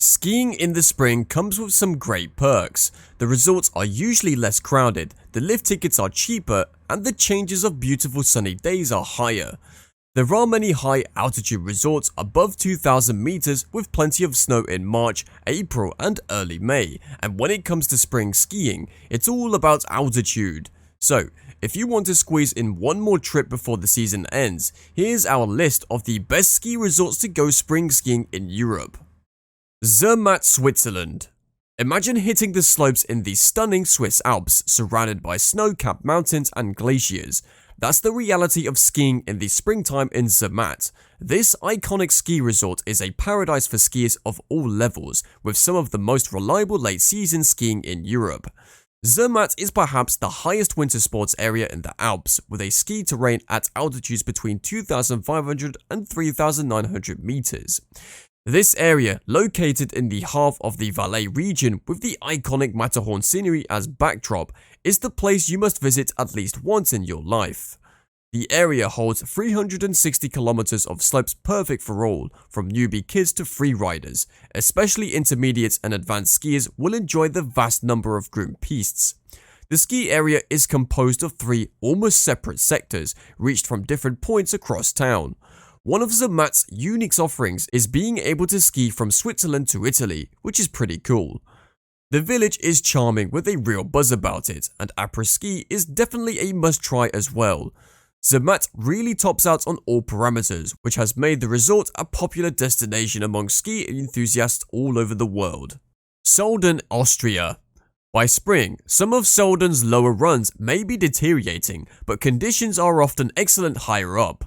Skiing in the spring comes with some great perks. The resorts are usually less crowded, the lift tickets are cheaper, and the chances of beautiful sunny days are higher. There are many high altitude resorts above 2,000 meters with plenty of snow in March, April, and early May, and when it comes to spring skiing, it's all about altitude. So, if you want to squeeze in one more trip before the season ends, here's our list of the best ski resorts to go spring skiing in Europe. Zermatt, Switzerland. Imagine hitting the slopes in the stunning Swiss Alps, surrounded by snow-capped mountains and glaciers. That's the reality of skiing in the springtime in Zermatt. This iconic ski resort is a paradise for skiers of all levels, with some of the most reliable late-season skiing in Europe. Zermatt is perhaps the highest winter sports area in the Alps, with a ski terrain at altitudes between 2,500 and 3,900 meters. This area, located in the heart of the Valais region with the iconic Matterhorn scenery as backdrop, is the place you must visit at least once in your life. The area holds 360 kilometers of slopes perfect for all, from newbie kids to freeriders. Especially intermediate and advanced skiers will enjoy the vast number of groomed pistes. The ski area is composed of three almost separate sectors, reached from different points across town. One of Zermatt's unique offerings is being able to ski from Switzerland to Italy, which is pretty cool. The village is charming with a real buzz about it, and après-ski is definitely a must-try as well. Zermatt really tops out on all parameters, which has made the resort a popular destination among ski enthusiasts all over the world. Sölden, Austria. By spring, some of Sölden's lower runs may be deteriorating, but conditions are often excellent higher up.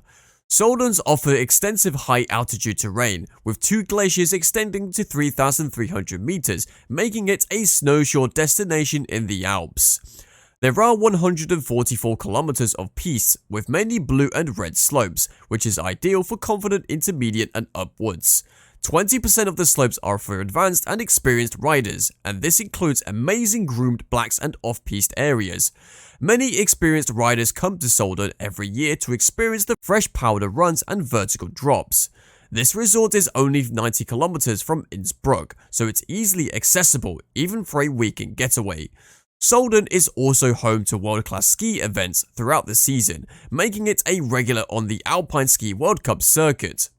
Sölden's offer extensive high-altitude terrain, with two glaciers extending to 3,300 meters, making it a snowshore destination in the Alps. There are 144 kilometers of pistes, with many blue and red slopes, which is ideal for confident intermediate and upwards. 20% of the slopes are for advanced and experienced riders, and this includes amazing groomed blacks and off-piste areas. Many experienced riders come to Sölden every year to experience the fresh powder runs and vertical drops. This resort is only 90 kilometers from Innsbruck, so it's easily accessible even for a weekend getaway. Sölden is also home to world-class ski events throughout the season, making it a regular on the Alpine Ski World Cup circuit.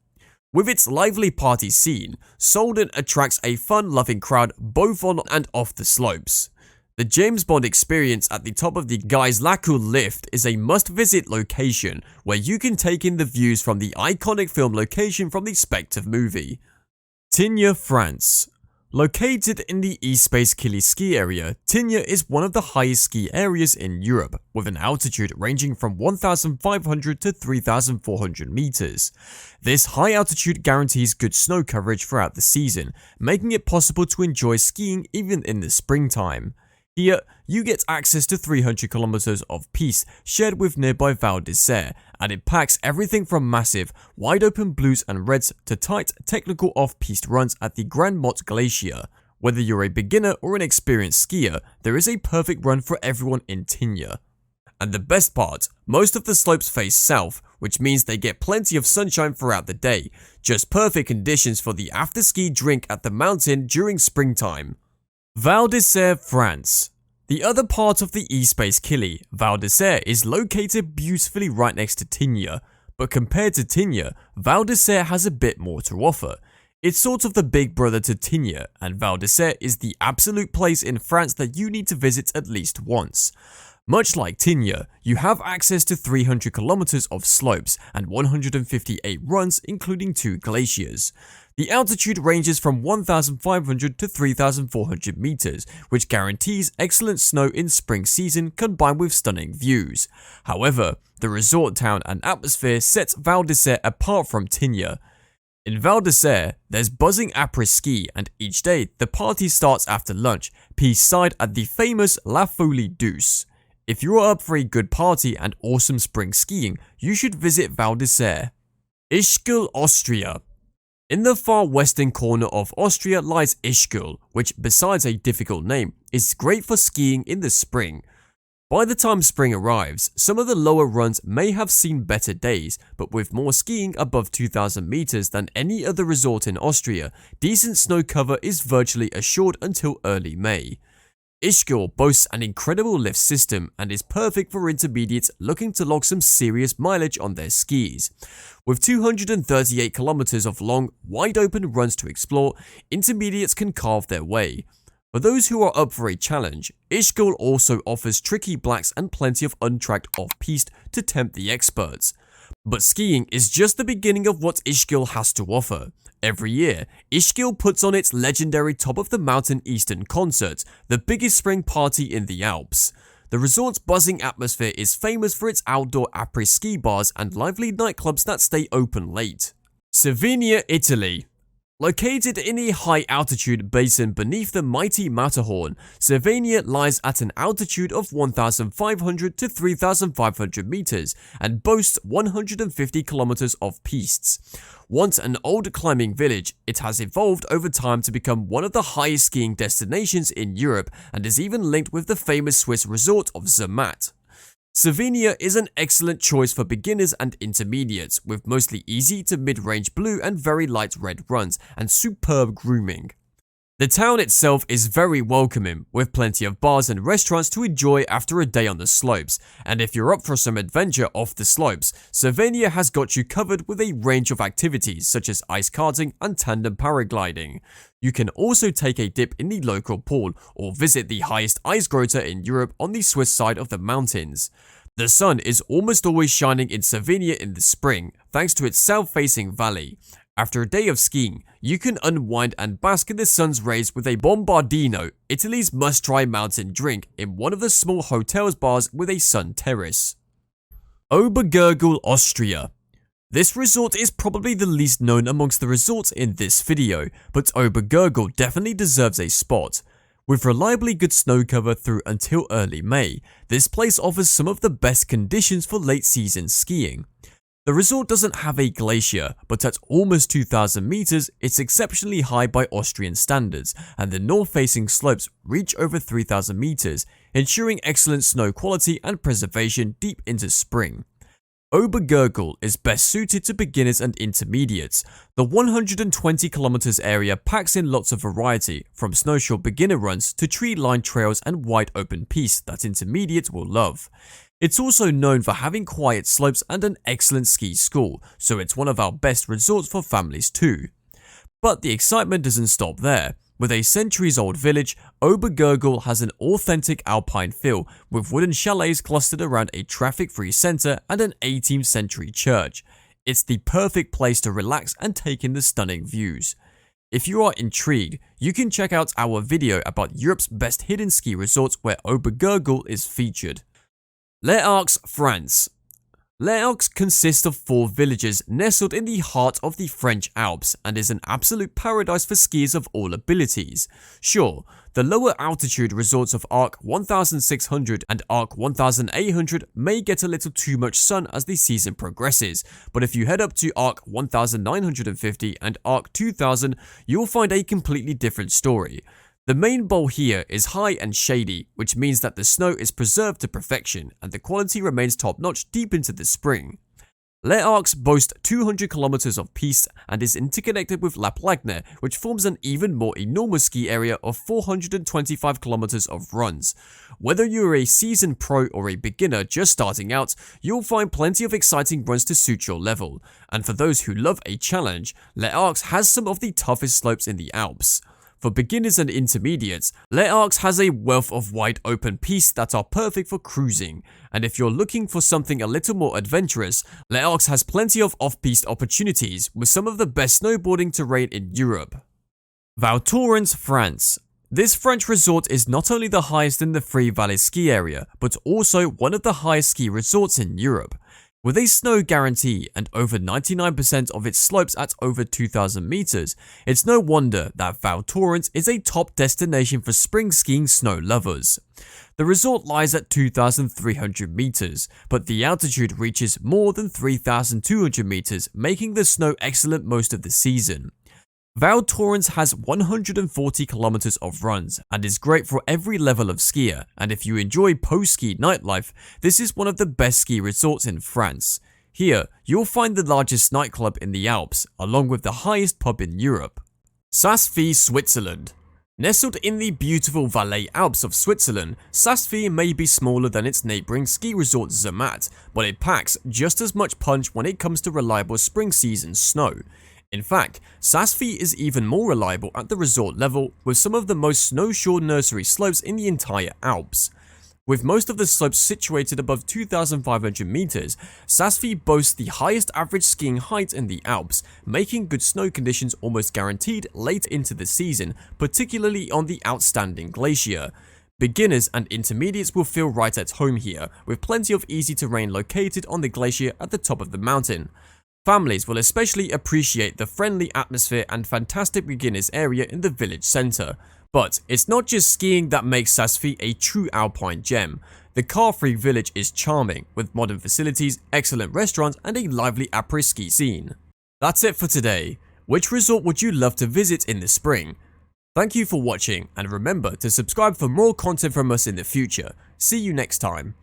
With its lively party scene, Sölden attracts a fun-loving crowd both on and off the slopes. The James Bond experience at the top of the Geislackul lift is a must-visit location where you can take in the views from the iconic film location from the Spectre movie. Tignes, France. Located in the East-Space-Killy ski area, Tignes is one of the highest ski areas in Europe, with an altitude ranging from 1,500 to 3,400 meters. This high altitude guarantees good snow coverage throughout the season, making it possible to enjoy skiing even in the springtime. Here, you get access to 300 kilometers of piste shared with nearby Val d'Isère, and it packs everything from massive, wide-open blues and reds to tight, technical off-piste runs at the Grand Mott Glacier. Whether you're a beginner or an experienced skier, there is a perfect run for everyone in Tignes. And the best part, most of the slopes face south, which means they get plenty of sunshine throughout the day, just perfect conditions for the after-ski drink at the mountain during springtime. Val d'Isère, France. The other part of the East-Space-Killy, Val d'Isère, is located beautifully right next to Tignes, but compared to Tignes, Val d'Isère has a bit more to offer. It's sort of the big brother to Tignes, and Val d'Isère is the absolute place in France that you need to visit at least once. Much like Tignes, you have access to 300 kilometers of slopes and 158 runs, including 2 glaciers. The altitude ranges from 1,500 to 3,400 meters, which guarantees excellent snow in spring season combined with stunning views. However, the resort town and atmosphere sets Val d'Isère apart from Tignes. In Val d'Isère, there's buzzing après-ski, and each day the party starts after lunch, piste-side at the famous La Folie Douce. If you're up for a good party and awesome spring skiing, you should visit Val d'Isère. Ischgl, Austria. In the far western corner of Austria lies Ischgl, which, besides a difficult name, is great for skiing in the spring. By the time spring arrives, some of the lower runs may have seen better days, but with more skiing above 2,000 meters than any other resort in Austria, decent snow cover is virtually assured until early May. Ischgl boasts an incredible lift system and is perfect for intermediates looking to log some serious mileage on their skis. With 238 kilometers of long, wide-open runs to explore, intermediates can carve their way. For those who are up for a challenge, Ischgl also offers tricky blacks and plenty of untracked off-piste to tempt the experts. But skiing is just the beginning of what Ischgl has to offer. Every year, Ischgl puts on its legendary Top of the Mountain Eastern concert, the biggest spring party in the Alps. The resort's buzzing atmosphere is famous for its outdoor après-ski bars and lively nightclubs that stay open late. Cervinia, Italy. Located in a high-altitude basin beneath the mighty Matterhorn, Cervinia lies at an altitude of 1,500 to 3,500 meters and boasts 150 kilometers of pistes. Once an old climbing village, it has evolved over time to become one of the highest skiing destinations in Europe and is even linked with the famous Swiss resort of Zermatt. Cervinia is an excellent choice for beginners and intermediates, with mostly easy to mid-range blue and very light red runs, and superb grooming. The town itself is very welcoming, with plenty of bars and restaurants to enjoy after a day on the slopes, and if you're up for some adventure off the slopes, Cervinia has got you covered with a range of activities such as ice karting and tandem paragliding. You can also take a dip in the local pool, or visit the highest ice grotto in Europe on the Swiss side of the mountains. The sun is almost always shining in Cervinia in the spring, thanks to its south-facing valley. After a day of skiing, you can unwind and bask in the sun's rays with a bombardino, Italy's must-try mountain drink, in one of the small hotels bars with a sun terrace. Obergurgl, Austria. This resort is probably the least known amongst the resorts in this video, but Obergurgl definitely deserves a spot. With reliably good snow cover through until early May, this place offers some of the best conditions for late season skiing. The resort doesn't have a glacier, but at almost 2,000 meters, it's exceptionally high by Austrian standards, and the north-facing slopes reach over 3,000 meters, ensuring excellent snow quality and preservation deep into spring. Obergurgl is best suited to beginners and intermediates. The 120 kilometers area packs in lots of variety, from snowshoe beginner runs to tree-lined trails and wide open piste that intermediates will love. It's also known for having quiet slopes and an excellent ski school, so it's one of our best resorts for families too. But the excitement doesn't stop there. With a centuries-old village, Obergurgl has an authentic alpine feel, with wooden chalets clustered around a traffic-free centre and an 18th century church. It's the perfect place to relax and take in the stunning views. If you are intrigued, you can check out our video about Europe's best hidden ski resorts where Obergurgl is featured. Les Arcs, France. Les Arcs consists of 4 villages nestled in the heart of the French Alps and is an absolute paradise for skiers of all abilities. Sure, the lower altitude resorts of Arc 1600 and Arc 1800 may get a little too much sun as the season progresses, but if you head up to Arc 1950 and Arc 2000, you'll find a completely different story. The main bowl here is high and shady, which means that the snow is preserved to perfection and the quality remains top-notch deep into the spring. Les Arcs boasts 200 kilometers of piste and is interconnected with La Plagne, which forms an even more enormous ski area of 425 kilometers of runs. Whether you're a seasoned pro or a beginner just starting out, you'll find plenty of exciting runs to suit your level. And for those who love a challenge, Les Arcs has some of the toughest slopes in the Alps. For beginners and intermediates, Les Arcs has a wealth of wide open pistes that are perfect for cruising, and if you're looking for something a little more adventurous, Les Arcs has plenty of off-piste opportunities with some of the best snowboarding terrain in Europe. Val Thorens, France. This French resort is not only the highest in the Three Valleys ski area, but also one of the highest ski resorts in Europe. With a snow guarantee and over 99% of its slopes at over 2,000 meters, it's no wonder that Val Thorens is a top destination for spring skiing snow lovers. The resort lies at 2,300 meters, but the altitude reaches more than 3,200 meters, making the snow excellent most of the season. Val Thorens has 140 kilometers of runs and is great for every level of skier, and if you enjoy post-ski nightlife, this is one of the best ski resorts in France. Here, you'll find the largest nightclub in the Alps, along with the highest pub in Europe. Saas-Fee, Switzerland. Nestled in the beautiful Valais Alps of Switzerland, Saas-Fee may be smaller than its neighbouring ski resort Zermatt, but it packs just as much punch when it comes to reliable spring season snow. In fact, Saas-Fee is even more reliable at the resort level, with some of the most snow-shore nursery slopes in the entire Alps. With most of the slopes situated above 2,500 meters, Saas-Fee boasts the highest average skiing height in the Alps, making good snow conditions almost guaranteed late into the season, particularly on the outstanding glacier. Beginners and intermediates will feel right at home here, with plenty of easy terrain located on the glacier at the top of the mountain. Families will especially appreciate the friendly atmosphere and fantastic beginners area in the village centre. But it's not just skiing that makes Saas-Fee a true alpine gem. The car-free village is charming, with modern facilities, excellent restaurants and a lively après-ski scene. That's it for today. Which resort would you love to visit in the spring? Thank you for watching, and remember to subscribe for more content from us in the future. See you next time.